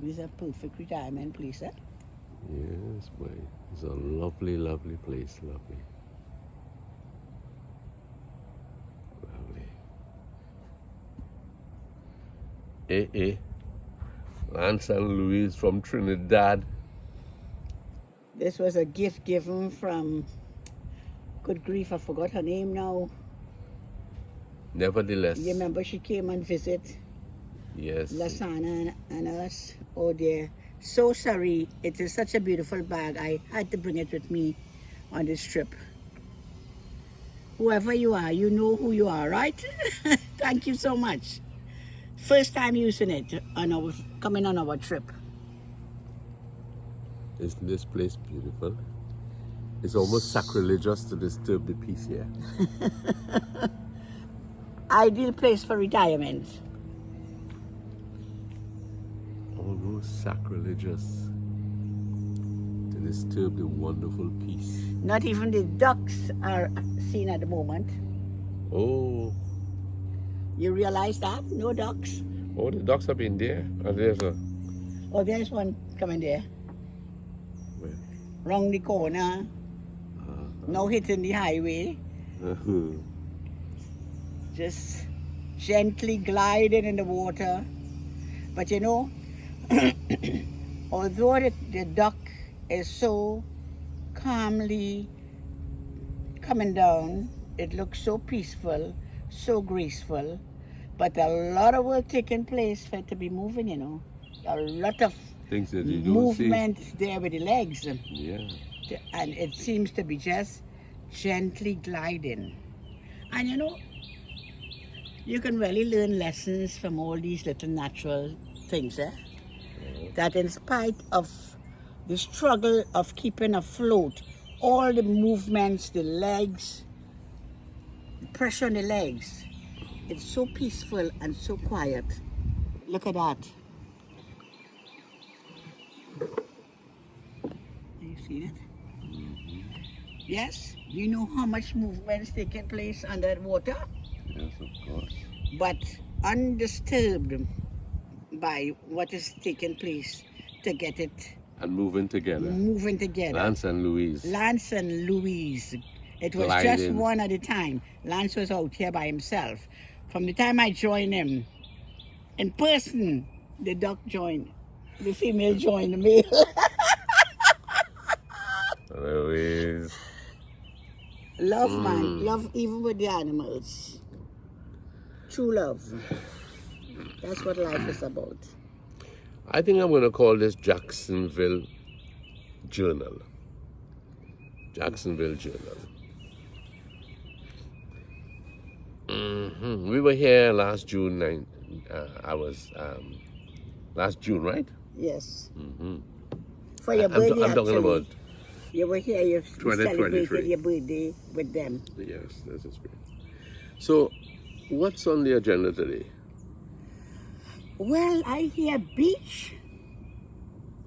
It's a perfect retirement place, eh? Yes, boy. It's a lovely, lovely place. Lovely. Lovely. Lance and Louise from Trinidad. This was a gift given from, good grief, I forgot her name now. Nevertheless. You remember she came and visit Yes. Lasana and us? Oh dear. So sorry. It is such a beautiful bag. I had to bring it with me on this trip. Whoever you are, you know who you are, right? Thank you so much. First time using it coming on our trip. Isn't this place beautiful? It's almost sacrilegious to disturb the peace here. Ideal place for retirement. Almost sacrilegious to disturb the wonderful peace. Not even the ducks are seen at the moment. Oh, You realize that? No ducks. oh, the ducks have been there. And there's a Oh, there's one coming there. where? Round the corner. Now hitting the highway. Just gently gliding in the water. But you know, although the duck is so calmly coming down, it looks so peaceful, so graceful, but a lot of work taking place for it to be moving, you know. A lot of Things that you don't movement there with the legs. see. Yeah. And it seems to be just gently gliding. And you know, you can really learn lessons from all these little natural things, eh? That in spite of the struggle of keeping afloat, all the movements, the legs, the pressure on the legs, it's so peaceful and so quiet. Look at that. You see it? Yes, you know how much movement is taking place under water, Yes, of course. but undisturbed by what is taking place to get it And moving together. moving together. Lance and Louise. Lance and Louise. It was just Gliding. one at a time. Lance was out here by himself. From the time I joined him, in person, the duck joined. The female joined the male. Louise. Love, man. Love even with the animals. True love. That's what life is about. I think I'm going to call this Jacksonville Journal. Jacksonville Journal. We were here last June 9th. Last June, right? Yes. For your birthday, I'm talking actually. about, You were here, you 2023. celebrated your birthday with them. yes, that's it. So, what's on the agenda today? Well, I hear beach,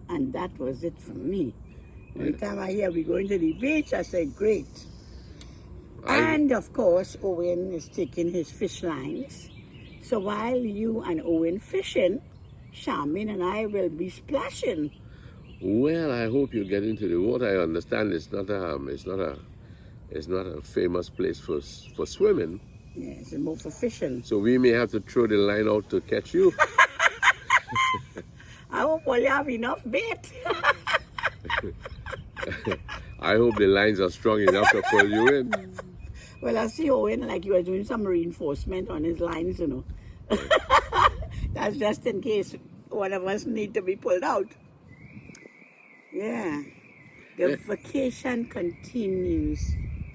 and that was it for me. Every time I hear we're going to the beach, I say, great. And of course, Owen is taking his fish lines. So while you and Owen fishing, Charmaine and I will be splashing. Well, I hope you get into the water. I understand it's not a famous place for swimming. Yes, and more for fishing. So we may have to throw the line out to catch you. I hope you have enough bait. I hope the lines are strong enough to pull you in. Well, I see Owen like you were doing some reinforcement on his lines, you know. That's just in case one of us need to be pulled out. Yeah. The vacation continues.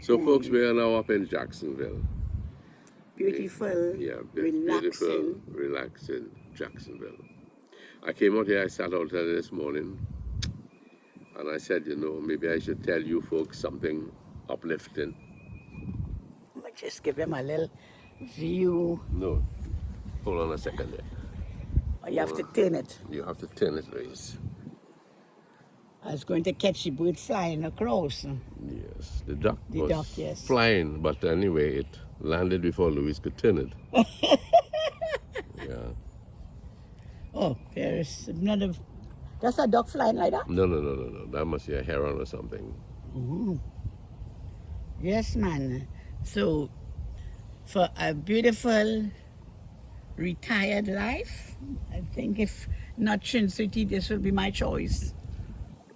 So, folks, we are now up in Jacksonville. Beautiful, Yeah, relaxing. beautiful, relaxing Jacksonville. I came out here, I sat out there this morning, and I said, you know, maybe I should tell you folks something uplifting. I'll just give him a little view. No, hold on a second there. Or you have to turn it. You have to turn it, Louise. I was going to catch the bird flying across. Yes, the duck The was duck, yes. flying, but anyway, it landed before Louise could turn it. Yeah. Oh, there's another That's a duck flying like that? No. That must be a heron or something. Mhm. Yes, man. So, for a beautiful retired life, I think if not Trin City, this will be my choice.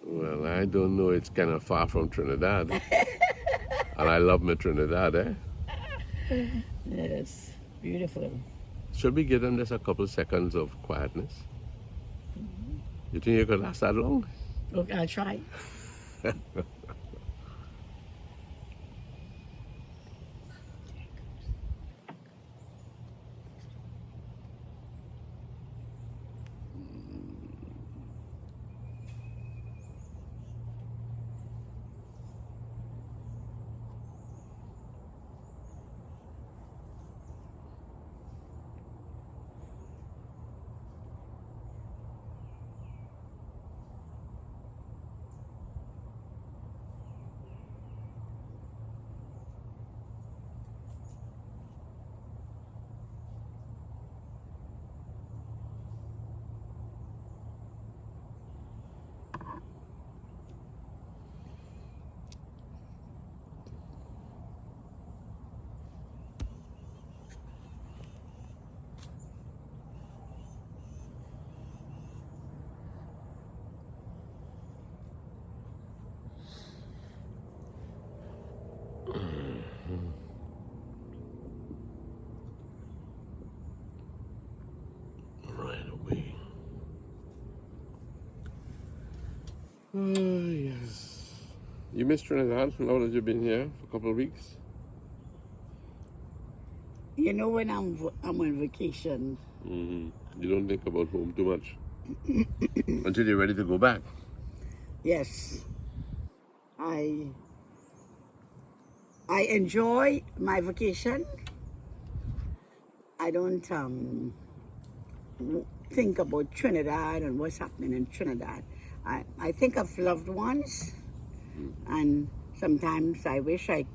Well, I don't know. It's kind of far from Trinidad. And I love my Trinidad, eh? Yes, beautiful. Should we give them just a couple seconds of quietness? You think you could last that long? Okay, I'll try. Right away. Oh, yes. You miss Trinidad now that you've been here for a couple of weeks? You know, when I'm on vacation, You don't think about home too much until you're ready to go back. yes, I enjoy my vacation. I don't think about Trinidad and what's happening in Trinidad. I think of loved ones, and sometimes I wish I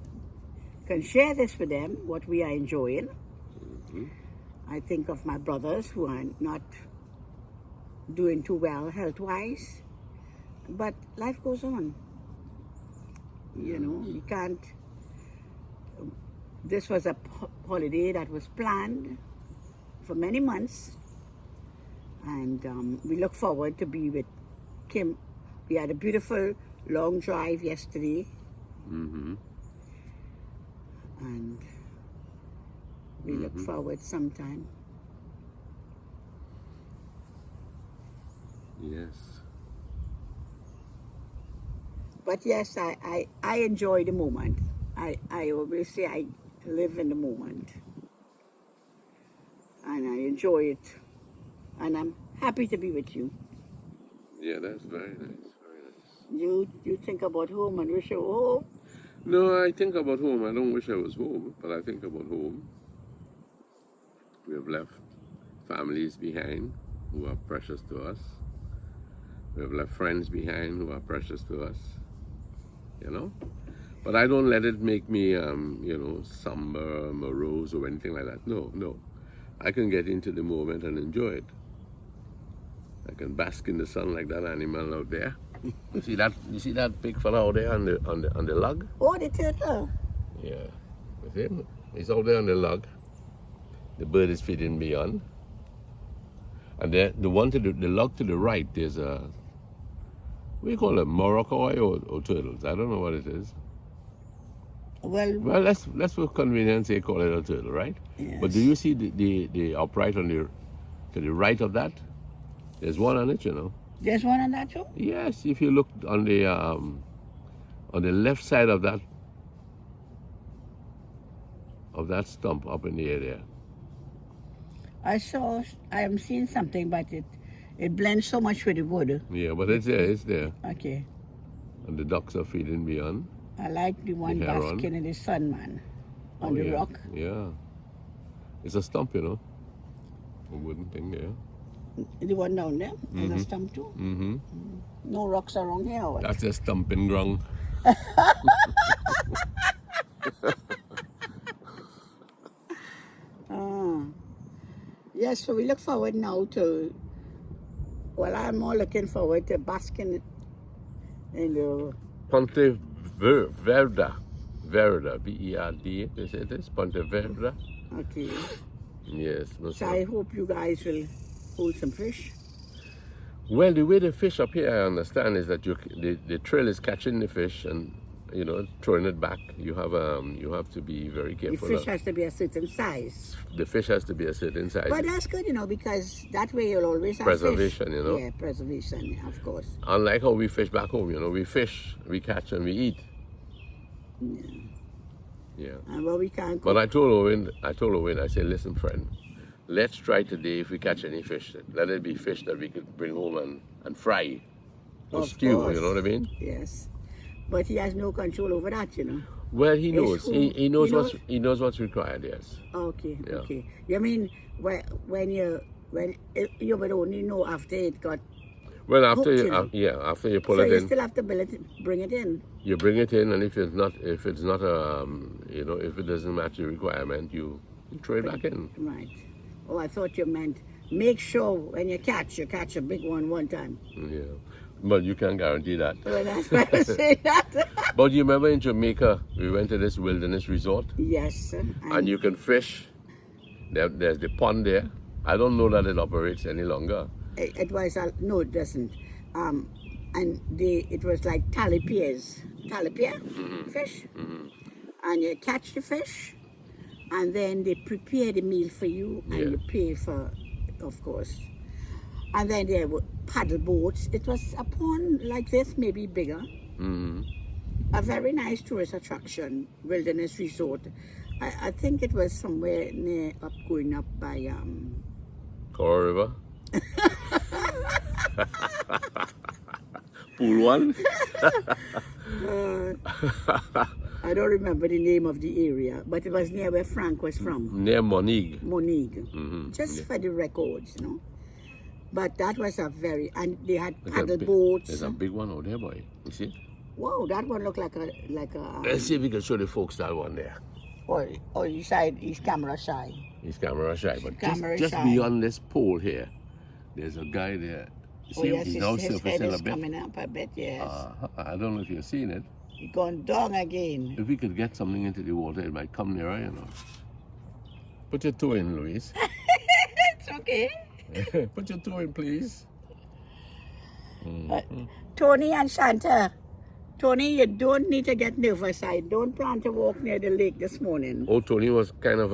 can share this with them, what we are enjoying. I think of my brothers who are not doing too well health-wise, but life goes on. You know, we can't. This was a holiday that was planned for many months, and we look forward to be with Kim. We had a beautiful long drive yesterday, and we look forward sometime. Yes. But yes, I enjoy the moment. I always say I live in the moment, and I enjoy it, and I'm happy to be with you. Yeah, that's very nice. Very nice. You think about home and wish you were home. No, I think about home. I don't wish I was home, but I think about home. We have left families behind who are precious to us. We have left friends behind who are precious to us. You know? But I don't let it make me, somber, morose, or anything like that. No. I can get into the moment and enjoy it. I can bask in the sun like that animal out there. You see that? You see that big fella out there on the log? Oh, the turtle. Yeah, with him. He's out there on the log. The bird is feeding beyond. And the log to the right, there's a, what do you call it, Morocco or turtles? I don't know what it is. Well, Well, let's for convenience say call it a turtle, right? yes. But do you see the upright to the right of that? There's one on it, you know. There's one on that too? Yes, if you look on the left side of that stump up in the area. I am seeing something, but it blends so much with the wood. Yeah, but it's there. Okay. And the ducks are feeding beyond. I like the one heron. basking in the sun, man. On the yeah. rock. Yeah. It's a stump, you know. A wooden thing there. The one down there is a stump too. Mm-hmm. No rocks around here. Or what? That's a stumping ground. Yes, so we look forward now to Well, I'm more looking forward to basking in the... Ponte Verda. Verda, V-E-R-D, they say this, Ponte Verda. Okay. Yes. So I hope you guys will hold some fish. Well, the way they fish up here, I understand, is that the trail is catching the fish and, throwing it back. You have to be very The careful. fish has to be a certain size. The fish has to be a certain size. But that's good, because that way you'll always have Preservation, fish. Yeah, preservation, of course. Unlike how we fish back home, we fish, we catch, and we eat. Yeah. And well, we can't. But I told Owen, I said, listen, friend, let's try today, if we catch any fish, let it be fish that we could bring home and fry or stew. Course. You know what I mean? Yes. But he has no control over that, Well, he knows. He knows what's required. Yes. Okay. Yeah. Okay. You mean when you would only know after it got. Well, after hooked, after you pull so it you in, still have to bring it in. you bring it in, and if it's not if it doesn't match the requirement, you throw it back in. Right. Oh, I thought you meant make sure when you catch a big one time. Yeah. But you can't guarantee that. Well, that's why I say that. But you remember in Jamaica, we went to this wilderness resort? Yes. And you can fish. There's the pond there. I don't know that it operates any longer. It was, no, it doesn't. And it was like tilapia fish. Mm-hmm. And you catch the fish, and then they prepare the meal for you, and you pay for, of course. And then there were paddle boats. It was a pond like this, maybe bigger. Mm-hmm. A very nice tourist attraction, wilderness resort. I think it was somewhere near going up by Coral River. Pool one. I don't remember the name of the area, but it was near where Frank was from. Near Monique. Mm-hmm. Just for the records, But that was and they had paddle boats. There's a big one out there, boy. You see? Whoa, that one looked like a. Let's see if we can show the folks that one there. Oh, you side, he's camera shy. He's camera shy, but just shy. beyond this pole here, there's a guy there. You see, Yes, he's now his head surfacing is a bit. coming up a bit, yes. I don't know if you've seen it. He's gone down again. If we could get something into the water, it might come nearer, Put your toe in, Louise. It's okay. Put your toe in, please. Tony and Shanta. Tony, you don't need to get nervous. I don't plan to walk near the lake this morning. Oh, Tony was kind of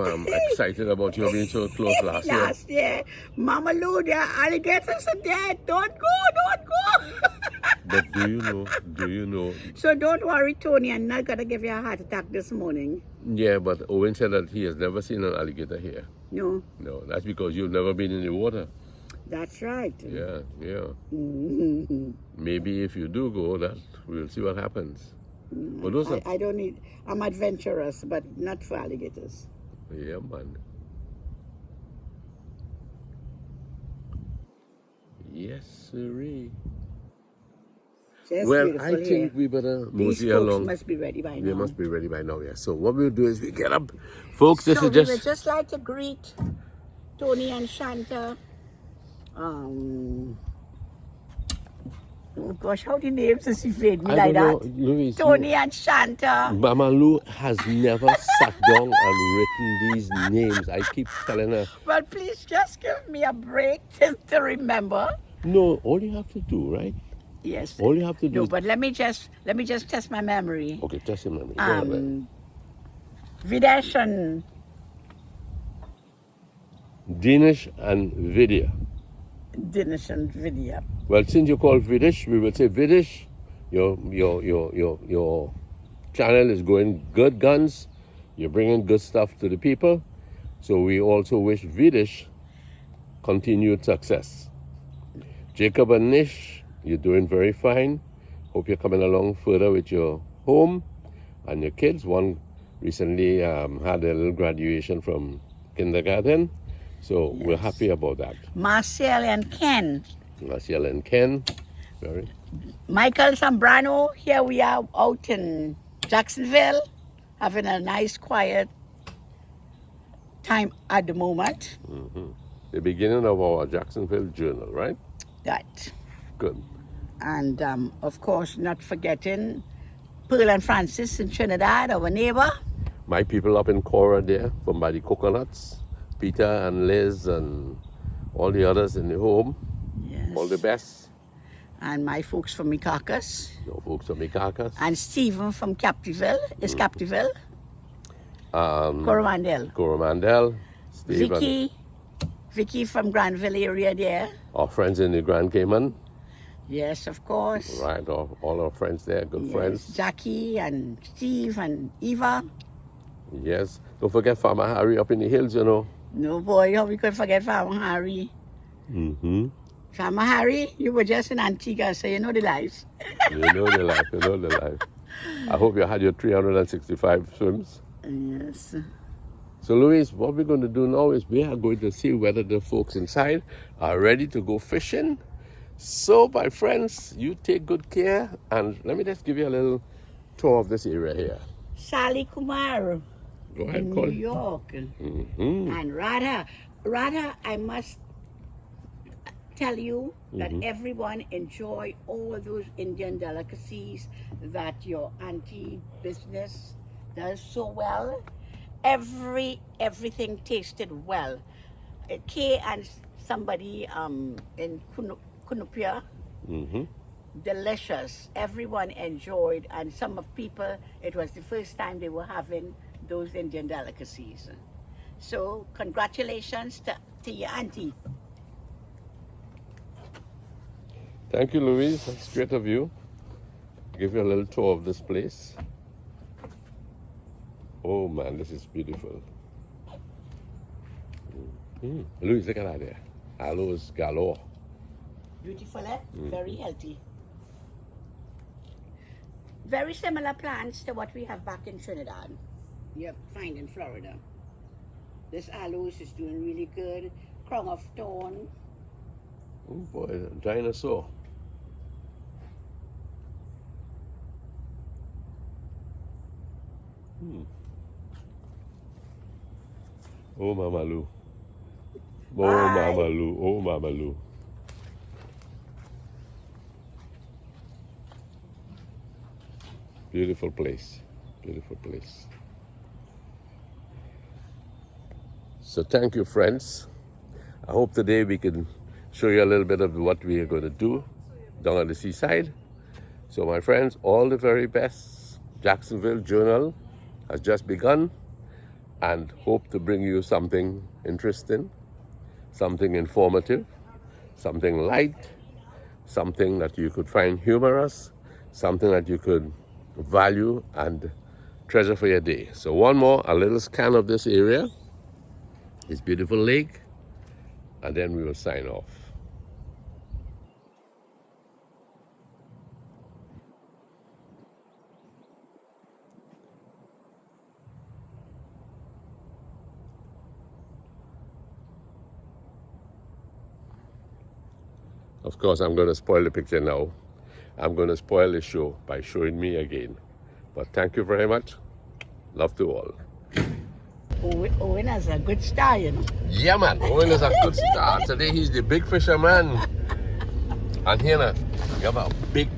excited about you being so close last year. Last year. Mama Lou, the alligators are dead. Don't go. But do you know? So don't worry, Tony. I'm not going to give you a heart attack this morning. Yeah, but Owen said that he has never seen an alligator here. No. No, that's because you've never been in the water. That's right. Yeah. Mm-hmm. Maybe if you do go, we'll see what happens. But I don't need. I'm adventurous, but not for alligators. Yeah, man. Yes, sirree. Well, I think we better mosey along. These must be ready by now. They must be ready by now, yeah. So what we'll do is we get up. Folks, this is we just... would just like to greet Tony and Shanta. Oh gosh, how the names just evade me like that? Louise, Tony and Shanta. Mama Lou has never sat down and written these names. I keep telling her. Well, please just give me a break to remember. No, all you have to do, right? Yes. All you have to do. No, but let me just test my memory. Okay, test your memory. Go ahead. Videsh and Dinesh and Vidya. Dinesh and Vidya. Well, since you call Vidish, we will say Vidish, your channel is going good guns. You're bringing good stuff to the people. So we also wish Vidish continued success. Jacob and Nish, you're doing very fine. Hope you're coming along further with your home and your kids. One recently had a little graduation from kindergarten. So we're happy about that. Marcel and Ken. Marcel and Ken. Michael Zambrano, here we are out in Jacksonville, having a nice, quiet time at the moment. Mm-hmm. The beginning of our Jacksonville Journal, right? that. Good. And of course, not forgetting Pearl and Francis in Trinidad, our neighbor. My people up in Cora there, from by the coconuts, Peter and Liz and all the others in the home. Yes. All the best. And my folks from Mikakis. Your folks from Mikakas. And Stephen from Captiville. Is Captiville? Um, Coromandel. Coromandel. Steve Vicky from Granville area there. our friends in the Grand Cayman. Yes, of course. Right, all our friends there, good Yes. friends. Jackie and Steve and Eva. Yes. Don't forget Farmer Harry up in the hills, you know. No boy, how we could forget Farmer Harry. Mm-hmm. Farmer Harry, you were just in Antigua, so you know the life. You know the life, you know the life. I hope you had your 365 swims. Yes. So Louise, what we're going to do now is we are going to see whether the folks inside are ready to go fishing. So my friends, you take good care, and let me just give you a little tour of this area here. Sally Kumar Go ahead, in call New it. York. Mm-hmm. And Radha, I must tell you that everyone enjoy all those Indian delicacies that your auntie business does so well. Everything tasted well. Kay and somebody in Kunupia, Mm-hmm. delicious. Everyone enjoyed, and some of people, it was the first time they were having those Indian delicacies. So congratulations to your auntie. Thank you, Louise. That's great of you. Give you a little tour of this place. Oh man, this is beautiful. Louise, look at that there. Aloes galore. Beautiful, eh? Very healthy. Very similar plants to what we have back in Trinidad. You find in Florida. This aloes is doing really good. Crown of thorn. Oh boy, a dinosaur. Oh Mama Lou. Oh Bye. Mama Lou. Oh Mama Lou. Beautiful place. Beautiful place. So thank you, friends. I hope today we can show you a little bit of what we are going to do down at the seaside. So my friends, all the very best. Jacksonville Journal has just begun, and hope to bring you something interesting, something informative, something light, something that you could find humorous, something that you could value and treasure for your day. So one more, a little scan of this area, this beautiful lake, and then we will sign off. Of course, I'm going to spoil the picture now. I'm going to spoil the show by showing me again. But thank you very much. Love to all. Owen has a good style, you know. Yeah, man. Owen is a good start. Today he's the big fisherman. And here, now, you have a big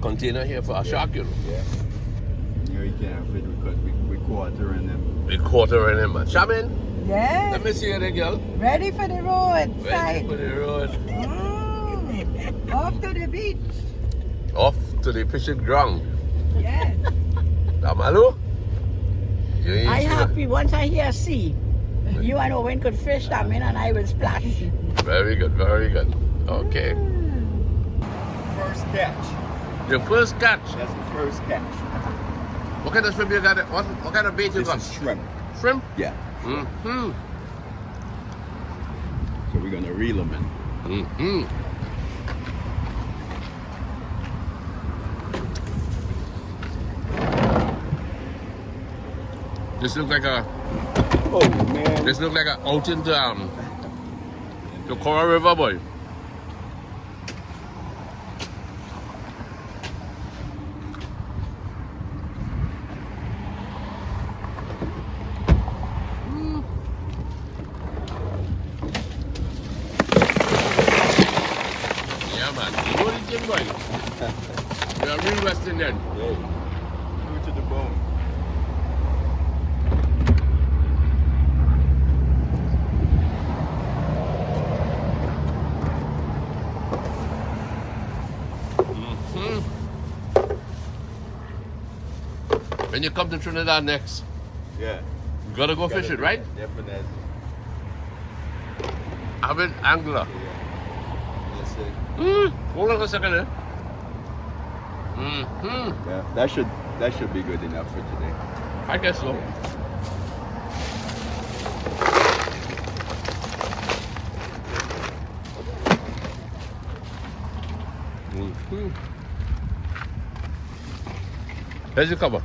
container here for a shark, you know. Yeah. You know, you can't fit we quartering them. Big quarter in him, man. Shaman, Yes, let me see you there, girl. ready for the road. Ready Side. for the road. Off to the beach. Off to the fishing ground. Yes. Amalu? You ain't I seen happy once I hear sea. You and Owen could fish them in and I will splash. Very good, very good. Okay. First catch. Your first catch. That's the first catch. What kind of shrimp you got? What kind of bait you This got? is shrimp. Shrimp? Yeah. Mm-hmm. So we're gonna reel them in. Mm-hmm. This looks like a Oh man. this looks like a outing to Coral River, boy. real West Indian. Yeah. True to the bone. Mhm. When you come to Trinidad next, Yeah. you gotta go fishing, right? Definitely. Avid angler. Yeah. That's it. Hold on a second there. Mm-hmm. Yeah. That should be good enough for today. I guess so. Mm-hmm. Here's your cover.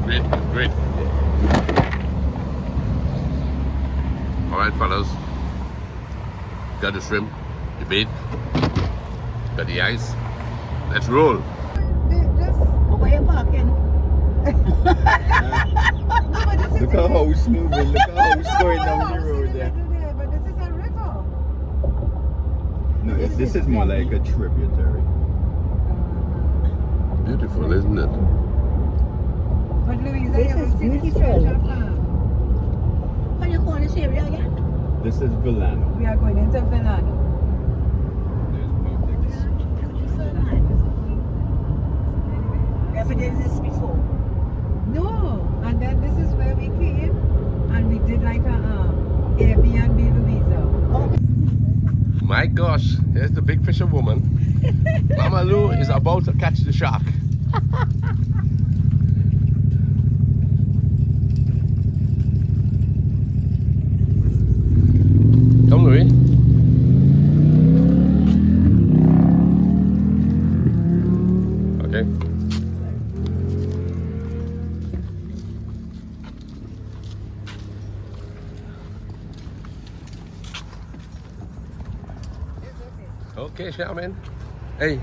Great, great. All right, fellas. Got the shrimp, the bait, got the ice. Let's roll. But where you parking? Look at how it's moving. Look at how it's going down the road there. But this is a river. No, this is more like a tributary. Beautiful, isn't it? But Louisa, This you is will see the beautiful. treasure farm. What do you call this area again? This is Villano. We are going into Finland. There's public. Beautiful, man. Never did this before. No, and then this is where we came, and we did like a Airbnb Louisa. Oh, My gosh, here's the big fisher woman. Mama Lou is about to catch the shark. Come, Louis. Okay. Okay, Shaman. Hey,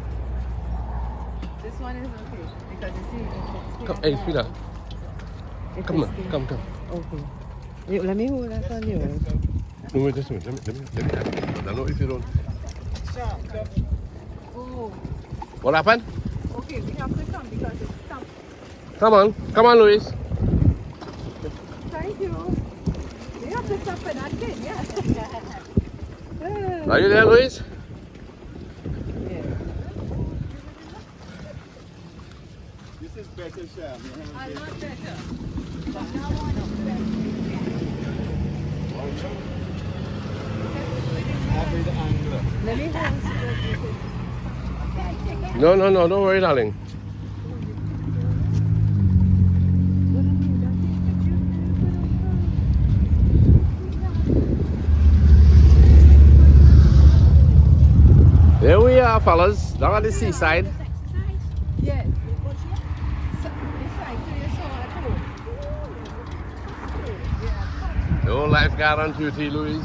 This one is okay because you see, it's come, hey, sweetheart. Come on, come. Okay. Let me hold that on you. No, wait, just a minute. Let me ask you. I know if you don't. Oh, What happened? okay. We have to come because it's stamp. Come on, Louis. Thank you. We have to stop for that thing, yeah. Are you there, Louis? Yeah. This is better, Sam. I love better. Avid angler. Let me hold it. No, don't worry, darling. There we are, fellas, down at the seaside. Yes. So, it's like 3 years old at home. The old lifeguard on duty, Louis.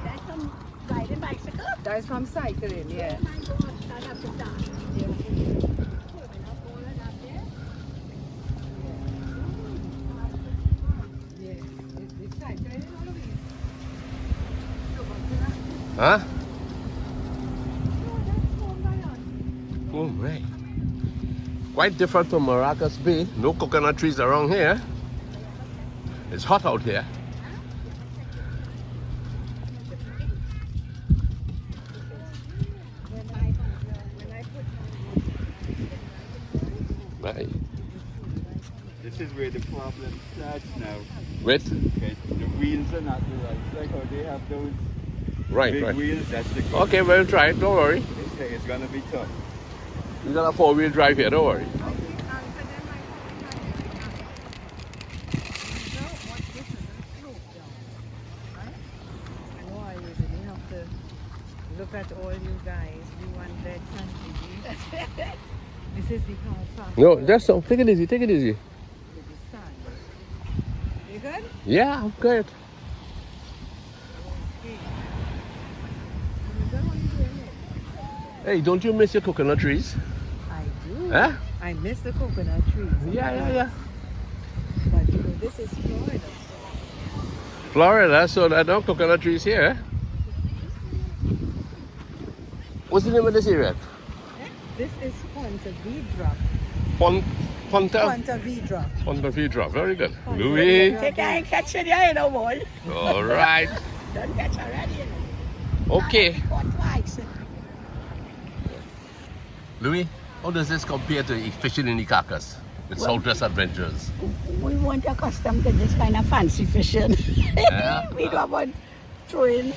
that's some riding bicycle. That is from cycling, yeah. Oh my God, I have to start. Yes. It's cycling, Louise. Huh? No, that's home by us. Oh, right. Quite different from Maracas Bay. No coconut trees around here. It's hot out here. Right. This is where the problem starts now. Wait. Okay, the wheels are not the right. It's like how they have those Right, big right. wheels. That's the key. Okay, we'll try it. Don't worry. It's gonna be tough. We got a 4-wheel drive here. Don't worry. I know I usually have to look at all you guys, do one bed and This is the car park No, just so. Take it easy. Take it easy. with the sun. You good? Yeah, I'm good. Okay. You good? What are you doing here? Hey, don't you miss your coconut trees? I do. Huh? I miss the coconut trees. Yeah. But you know, This is Florida. Florida, so there are no coconut trees here. Eh? What's the name of this area? This is Ponte Vedra. Ponta Ponte Vedra. Vedra. Very good. Ponte Louis. Vedra. Take care and catch it there, you know, boy. All right. Don't catch already, you know. Okay. Caught twice. Louis, how does this compare to fishing in the Caucasus with Southwest Adventures? We weren't accustomed to this kind of fancy fishing. Yeah. We don't want throwing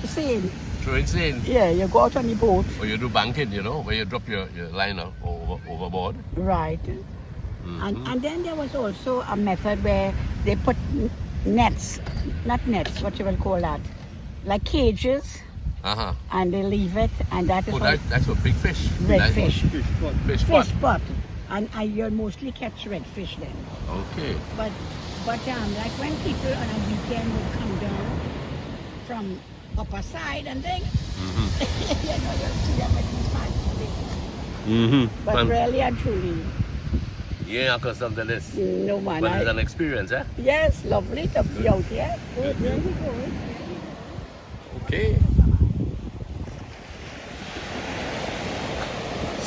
seine. Throwing seine. Yeah, you go out on the boat. Or you do banking, you know, where you drop your line overboard. Right. And then there was also a method where they put nets, not nets, what you will call that, like cages, Uh-huh. and they leave it, and that is Oh, how that's for big fish. red Nice. fish. Fish pot. Fish pot. And you mostly catch red fish then. Okay. But like when people on a weekend would come down from upper side and things, you know, you'll see them with these fancy things. But really and truly, You ain't accustomed to this. no man. But it's an experience, eh? Yes, lovely to be out here. Good. Really good. Okay.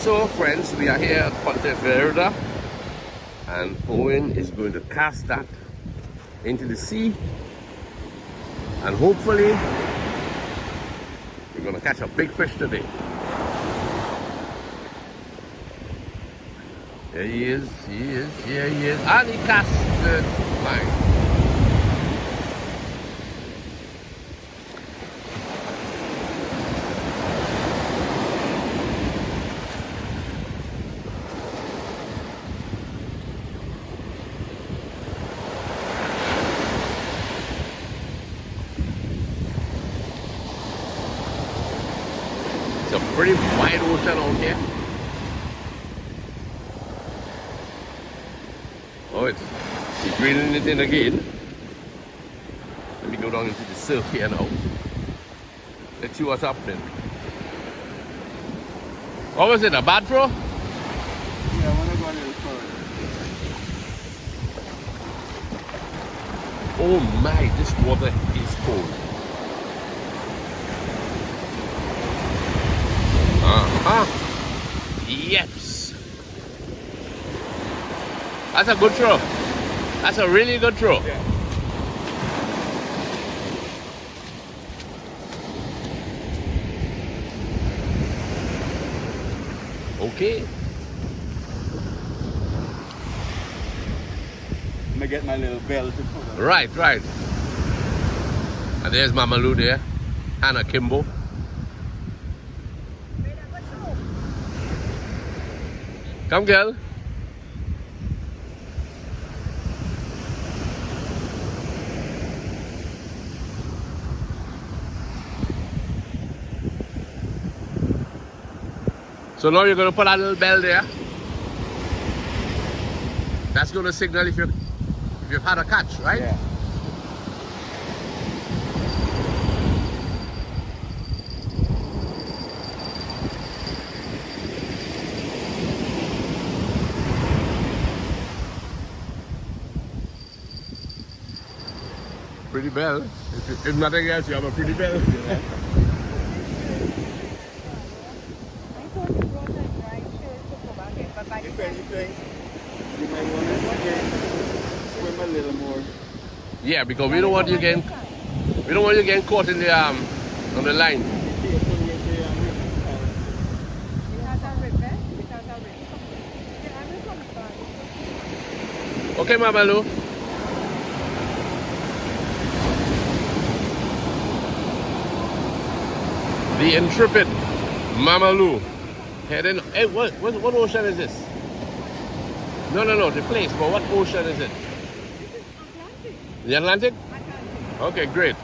So, friends, we are here at Ponte Vedra, and Owen is going to cast that into the sea, and hopefully we're going to catch a big fish today. There he is, here he is, and he casts the line. It's a pretty wide ocean out here. Oh, he's reeling it in again. Let me go down into the surf here now. Let's see what's happening. What was it, a bad throw? Yeah, I want to go a little further. Oh my, this water is cold. Yes. That's a good throw. That's a really good throw. Yeah. Okay. I'm gonna get my little bell to cover. Right. And there's Mama Lou there. Hannah Kimbo. Come, girl. So now you're going to put a little bell there. That's going to signal if you've had a catch, right? Yeah. Pretty bell. If nothing else, you have a pretty bell. I thought you brought a dry shirt to go back in, but by the If time anything, you might want to swim a little more. Yeah, because we don't want you getting caught in the on the line. Be careful with the river. because I read because I read. Yeah, I will come back. Okay, Mama Lou. The intrepid Mama Lou heading. Hey, what ocean is this? No, the place. But what ocean is it? Atlantic. The Atlantic? Atlantic. Okay, great.